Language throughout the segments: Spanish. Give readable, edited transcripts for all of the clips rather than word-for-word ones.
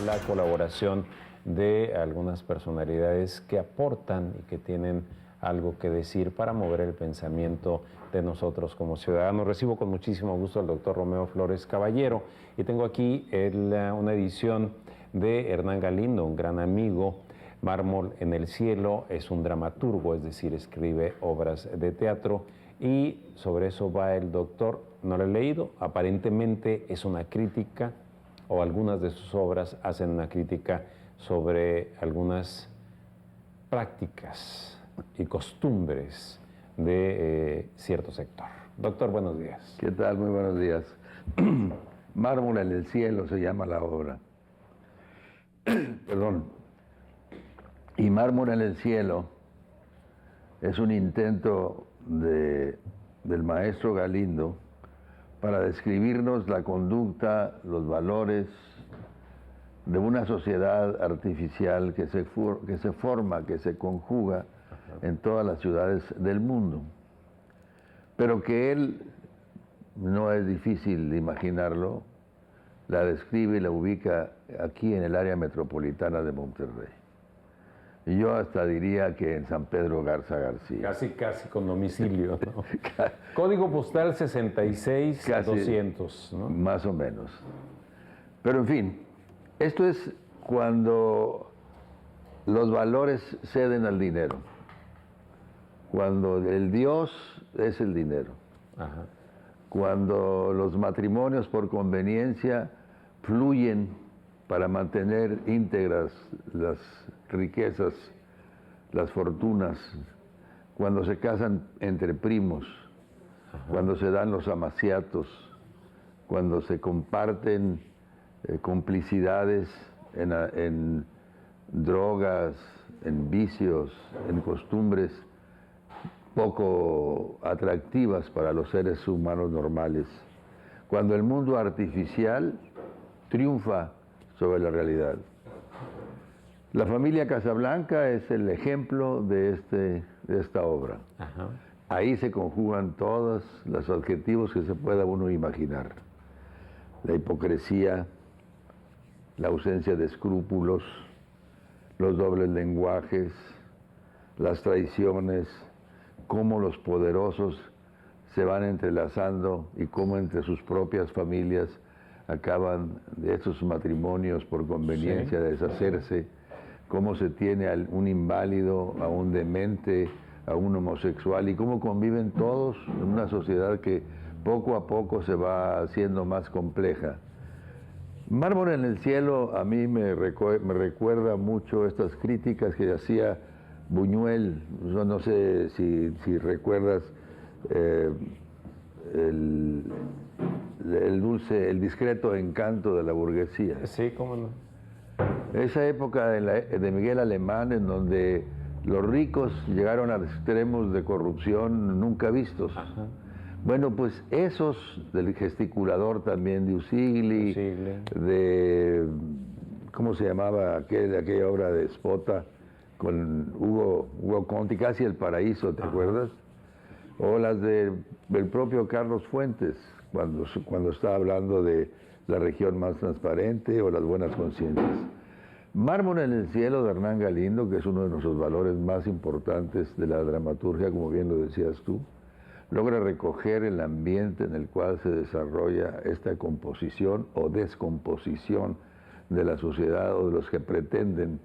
la colaboración de algunas personalidades que aportan y que tienen algo que decir para mover el pensamiento de nosotros como ciudadanos. Recibo con muchísimo gusto al doctor Romeo Flores Caballero y tengo aquí una edición de Hernán Galindo, un gran amigo. Mármol en el cielo es un dramaturgo, es decir, escribe obras de teatro y sobre eso va el doctor. No lo he leído, aparentemente es una crítica o algunas de sus obras hacen una crítica sobre algunas prácticas y costumbres de cierto sector. Doctor, buenos días. ¿Qué tal? Muy buenos días. Mármol en el cielo se llama la obra. Perdón. Y Mármol en el cielo es un intento del maestro Galindo para describirnos la conducta, los valores de una sociedad artificial que se forma, que se conjuga en todas las ciudades del mundo, pero que él, no es difícil de imaginarlo, la describe y la ubica aquí en el área metropolitana de Monterrey. Y yo hasta diría que en San Pedro Garza García. Casi con domicilio, ¿no? Código postal 66200, ¿no? Más o menos. Pero en fin, esto es cuando los valores ceden al dinero. Cuando el Dios es el dinero. Ajá. Cuando los matrimonios por conveniencia fluyen para mantener íntegras las riquezas, las fortunas, cuando se casan entre primos, cuando se dan los amaciatos, cuando se comparten complicidades en drogas, en vicios, en costumbres poco atractivas para los seres humanos normales, cuando el mundo artificial triunfa sobre la realidad. La familia Casablanca es el ejemplo de esta obra. Ajá. Ahí se conjugan todos los adjetivos que se pueda uno imaginar. La hipocresía, la ausencia de escrúpulos, los dobles lenguajes, las traiciones, cómo los poderosos se van entrelazando y cómo entre sus propias familias acaban de esos matrimonios por conveniencia de deshacerse, cómo se tiene a un inválido, a un demente, a un homosexual y cómo conviven todos en una sociedad que poco a poco se va haciendo más compleja. Mármol en el cielo a mí me recuerda mucho estas críticas que hacía Buñuel. Yo no sé si recuerdas el discreto encanto de la burguesía. Sí, cómo no. Esa época de Miguel Alemán en donde los ricos llegaron a extremos de corrupción nunca vistos. Ajá. Bueno, pues esos del gesticulador también de Usigli, de ¿cómo se llamaba aquella obra de Spota con Hugo Conti, casi El Paraíso, ¿te acuerdas? O las del propio Carlos Fuentes, cuando está hablando de la región más transparente o las buenas conciencias. Mármol en el cielo de Hernán Galindo, que es uno de nuestros valores más importantes de la dramaturgia, como bien lo decías tú, logra recoger el ambiente en el cual se desarrolla esta composición o descomposición de la sociedad o de los que pretenden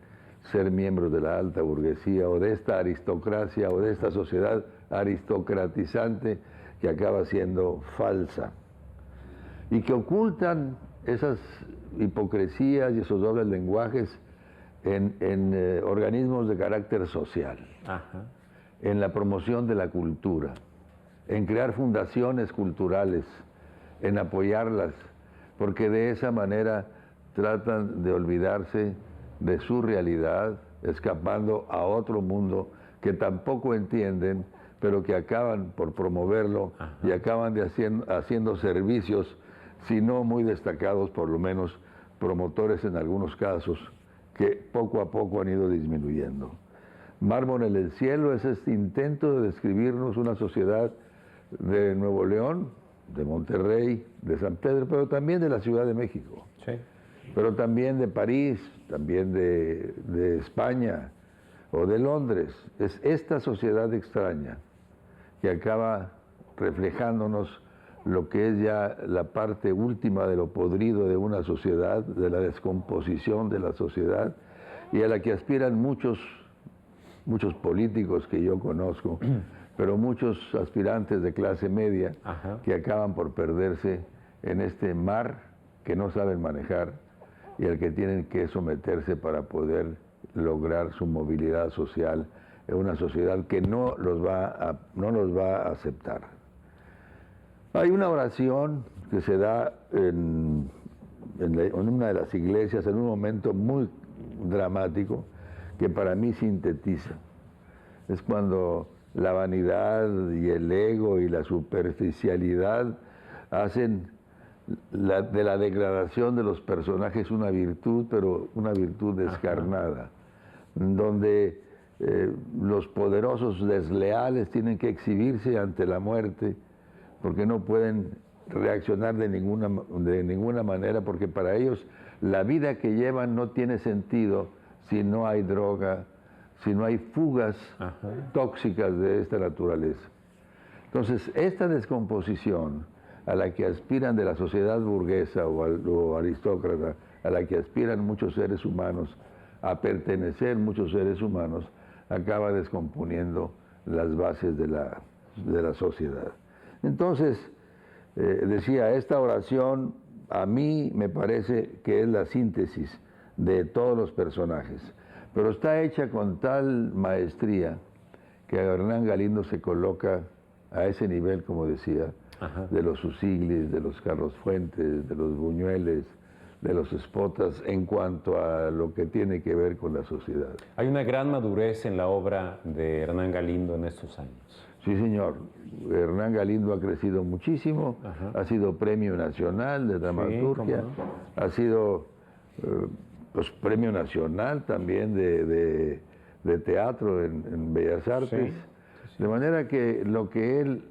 ser miembros de la alta burguesía o de esta aristocracia o de esta sociedad aristocratizante que acaba siendo falsa y que ocultan esas hipocresías y esos dobles lenguajes en organismos de carácter social, Ajá. en la promoción de la cultura, en crear fundaciones culturales, en apoyarlas, porque de esa manera tratan de olvidarse de su realidad, escapando a otro mundo que tampoco entienden, pero que acaban por promoverlo. Ajá. Y acaban haciendo servicios, si no muy destacados, por lo menos promotores en algunos casos, que poco a poco han ido disminuyendo. Mármol en el cielo es este intento de describirnos una sociedad de Nuevo León, de Monterrey, de San Pedro, pero también de la Ciudad de México. Sí. pero también de París, también de España o de Londres. Es esta sociedad extraña que acaba reflejándonos lo que es ya la parte última de lo podrido de una sociedad, de la descomposición de la sociedad, y a la que aspiran muchos políticos que yo conozco, pero muchos aspirantes de clase media que acaban por perderse en este mar que no saben manejar y al que tienen que someterse para poder lograr su movilidad social en una sociedad que no los va a aceptar. Hay una oración que se da en una de las iglesias en un momento muy dramático que para mí sintetiza. Es cuando la vanidad y el ego y la superficialidad hacen de la degradación de los personajes una virtud, pero una virtud descarnada, donde los poderosos desleales tienen que exhibirse ante la muerte porque no pueden reaccionar de ninguna manera, porque para ellos la vida que llevan no tiene sentido si no hay droga, si no hay fugas tóxicas de esta naturaleza. Entonces, esta descomposición a la que aspiran de la sociedad burguesa o aristócrata, a la que aspiran muchos seres humanos, a pertenecer muchos seres humanos, acaba descomponiendo las bases de la sociedad. Entonces, decía, esta oración a mí me parece que es la síntesis de todos los personajes, pero está hecha con tal maestría que Hernán Galindo se coloca a ese nivel, como decía, de los Usiglis, de los Carlos Fuentes, de los Buñueles, de los Espotas, en cuanto a lo que tiene que ver con la sociedad. Hay una gran madurez en la obra de Hernán Galindo en estos años. Sí, señor. Hernán Galindo ha crecido muchísimo, ha sido premio nacional de dramaturgia, ha sido pues, premio nacional también de teatro en Bellas Artes, de manera que lo que él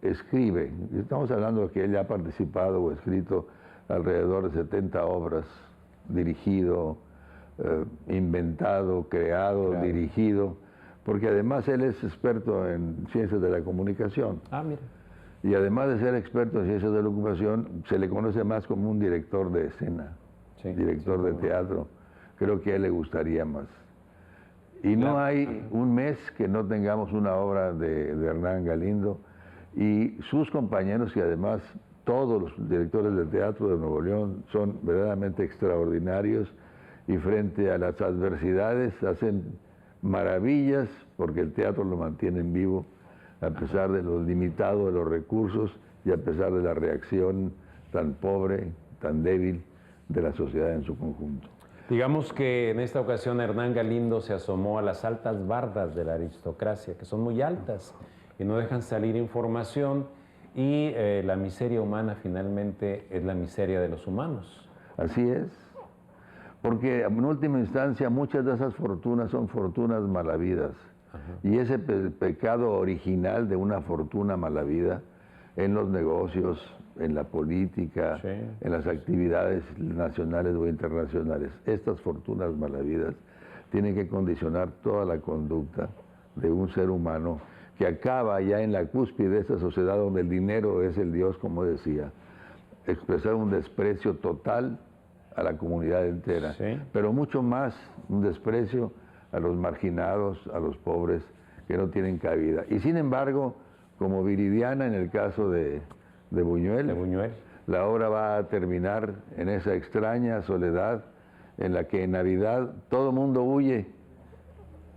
escribe, estamos hablando de que él ya ha participado o escrito alrededor de 70 obras, dirigido, inventado, creado, dirigido, porque además él es experto en ciencias de la comunicación. Mira. Y además de ser experto en ciencias de la ocupación, se le conoce más como un director de escena, director de teatro. Creo que a él le gustaría más. Y no hay un mes que no tengamos una obra de Hernán Galindo, y sus compañeros, que además todos los directores de teatro de Nuevo León son verdaderamente extraordinarios, y frente a las adversidades hacen maravillas, porque el teatro lo mantienen vivo, a pesar de lo limitado de los recursos y a pesar de la reacción tan pobre, tan débil de la sociedad en su conjunto. Digamos que en esta ocasión Hernán Galindo se asomó a las altas bardas de la aristocracia, que son muy altas y no dejan salir información, y la miseria humana finalmente es la miseria de los humanos. Así es, porque en última instancia muchas de esas fortunas son fortunas malavidas, y ese pecado original de una fortuna malavida en los negocios, en la política, en las actividades nacionales o internacionales, estas fortunas malavidas tienen que condicionar toda la conducta de un ser humano que acaba ya en la cúspide de esta sociedad donde el dinero es el Dios, como decía, expresar un desprecio total a la comunidad entera, pero mucho más un desprecio a los marginados, a los pobres que no tienen cabida. Y sin embargo, como Viridiana en el caso de Buñuel, la obra va a terminar en esa extraña soledad en la que en Navidad todo mundo huye,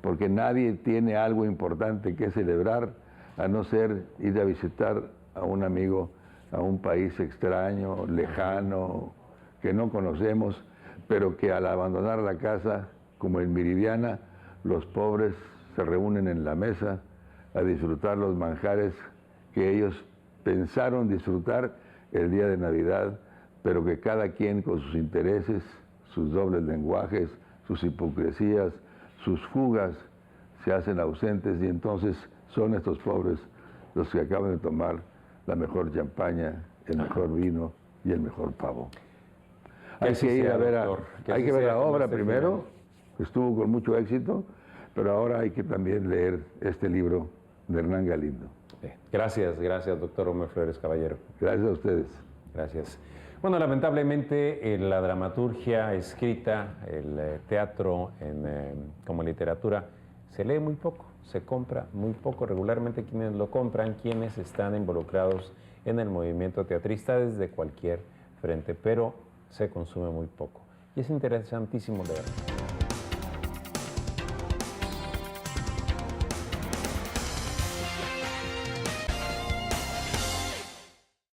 porque nadie tiene algo importante que celebrar, a no ser ir a visitar a un amigo, a un país extraño, lejano, que no conocemos, pero que al abandonar la casa, como en Viridiana, los pobres se reúnen en la mesa a disfrutar los manjares que ellos pensaron disfrutar el día de Navidad, pero que cada quien con sus intereses, sus dobles lenguajes, sus hipocresías, sus fugas, se hacen ausentes, y entonces son estos pobres los que acaban de tomar la mejor champaña, el mejor vino y el mejor pavo. Hay que ir a ver hay que ver la obra primero, estuvo con mucho éxito, pero ahora hay que también leer este libro de Hernán Galindo. Gracias, doctor Rommel Flores Caballero. Gracias a ustedes. Gracias. Bueno, lamentablemente la dramaturgia escrita, el teatro como literatura, se lee muy poco, se compra muy poco. Regularmente quienes lo compran, quienes están involucrados en el movimiento teatrista desde cualquier frente, pero se consume muy poco. Y es interesantísimo leerlo.